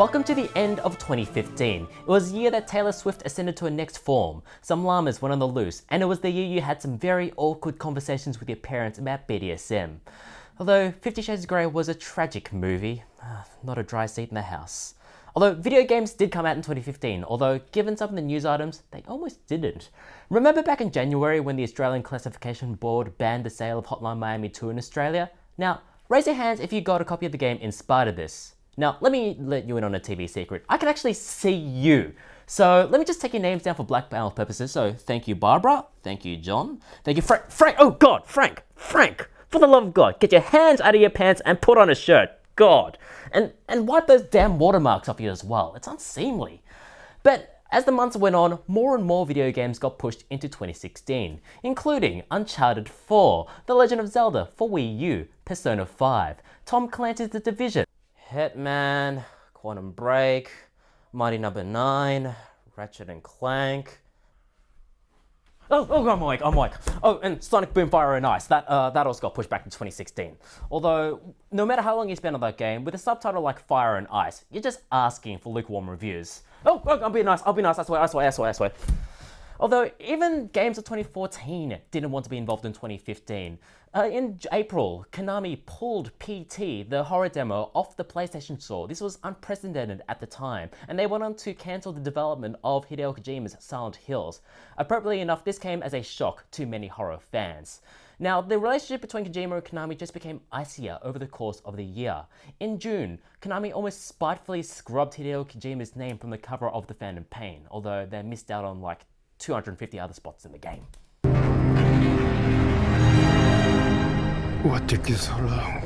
Welcome to the end of 2015. It was the year that Taylor Swift ascended to her next form. Some llamas went on the loose, and it was the year you had some very awkward conversations with your parents about BDSM. Although 50 Shades of Grey was a tragic movie, not a dry seat in the house. Although video games did come out in 2015, although given some of the news items, they almost didn't. Remember back in January when the Australian Classification Board banned the sale of Hotline Miami 2 in Australia? Now, raise your hands if you got a copy of the game in spite of this. Now, let me let you in on a TV secret. I can actually see you. So let me just take your names down for blackmail purposes. So thank you, Barbara. Thank you, John. Thank you, Frank. Oh God, Frank. For the love of God, get your hands out of your pants and put on a shirt. God. And wipe those damn watermarks off you as well. It's unseemly. But as the months went on, more and more video games got pushed into 2016, including Uncharted 4, The Legend of Zelda for Wii U, Persona 5, Tom Clancy's The Division, Hitman, Quantum Break, Mighty No. 9, Ratchet and Clank. I'm awake. Oh, and Sonic Boom Fire and Ice. That also got pushed back to 2016. Although, no matter how long you spend on that game, with a subtitle like Fire and Ice, you're just asking for lukewarm reviews. I'll be nice, I swear. Although, even games of 2014 didn't want to be involved in 2015. In April, Konami pulled PT, the horror demo, off the PlayStation Store. This was unprecedented at the time, and they went on to cancel the development of Hideo Kojima's Silent Hills. Appropriately enough, this came as a shock to many horror fans. Now, the relationship between Kojima and Konami just became icier over the course of the year. In June, Konami almost spitefully scrubbed Hideo Kojima's name from the cover of The Phantom Pain, although they missed out on like 250 other spots in the game. What took you so long?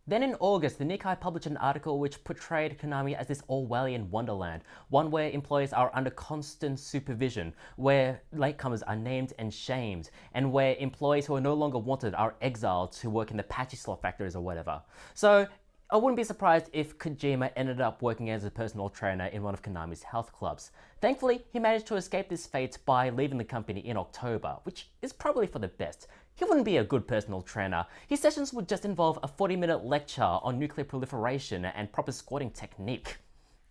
Then in August, the Nikkei published an article which portrayed Konami as this Orwellian wonderland, one where employees are under constant supervision, where latecomers are named and shamed, and where employees who are no longer wanted are exiled to work in the patchy slot factories or whatever. So I wouldn't be surprised if Kojima ended up working as a personal trainer in one of Konami's health clubs. Thankfully, he managed to escape this fate by leaving the company in October, which is probably for the best. He wouldn't be a good personal trainer. His sessions would just involve a 40-minute lecture on nuclear proliferation and proper squatting technique.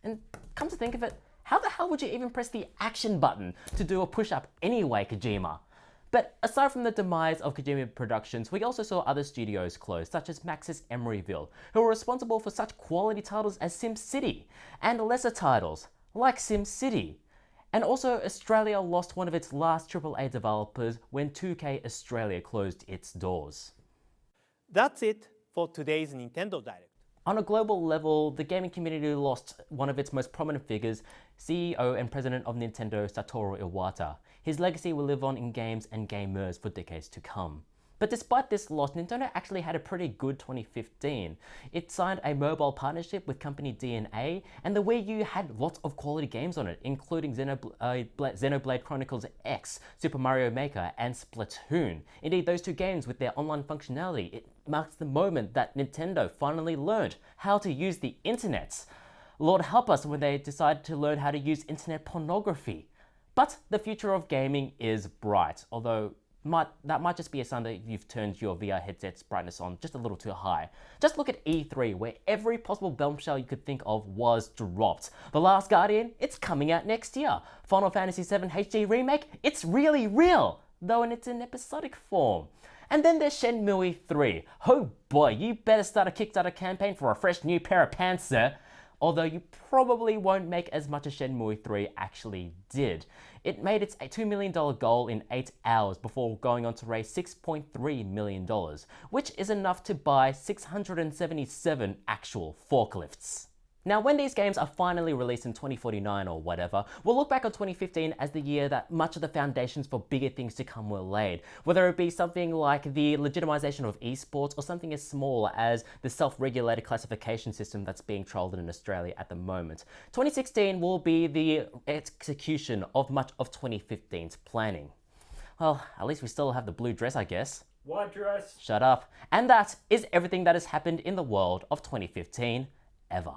And come to think of it, how the hell would you even press the action button to do a push-up anyway, Kojima? But aside from the demise of Kojima Productions, we also saw other studios close, such as Maxis Emeryville, who were responsible for such quality titles as SimCity, and lesser titles, like SimCity. And also, Australia lost one of its last AAA developers when 2K Australia closed its doors. That's it for today's Nintendo Direct. On a global level, the gaming community lost one of its most prominent figures, CEO and president of Nintendo, Satoru Iwata. His legacy will live on in games and gamers for decades to come. But despite this loss, Nintendo actually had a pretty good 2015. It signed a mobile partnership with company DNA, and the Wii U had lots of quality games on it, including Xenoblade Chronicles X, Super Mario Maker, and Splatoon. Indeed, those two games with their online functionality, it marks the moment that Nintendo finally learned how to use the internet. Lord help us when they decided to learn how to use internet pornography. But the future of gaming is bright, although that might just be a sign that you've turned your VR headset's brightness on just a little too high. Just look at E3, where every possible bombshell you could think of was dropped. The Last Guardian, it's coming out next year. Final Fantasy VII HD Remake, it's really real, though in its an episodic form. And then there's Shenmue 3. Oh boy, you better start a Kickstarter campaign for a fresh new pair of pants, sir. Although you probably won't make as much as Shenmue 3 actually did. It made its $2 million goal in 8 hours before going on to raise $6.3 million, which is enough to buy 677 actual forklifts. Now, when these games are finally released in 2049 or whatever, we'll look back on 2015 as the year that much of the foundations for bigger things to come were laid, whether it be something like the legitimization of esports or something as small as the self-regulated classification system that's being trialled in Australia at the moment. 2016 will be the execution of much of 2015's planning. Well, at least we still have the blue dress, I guess. What dress? Shut up. And that is everything that has happened in the world of 2015 ever.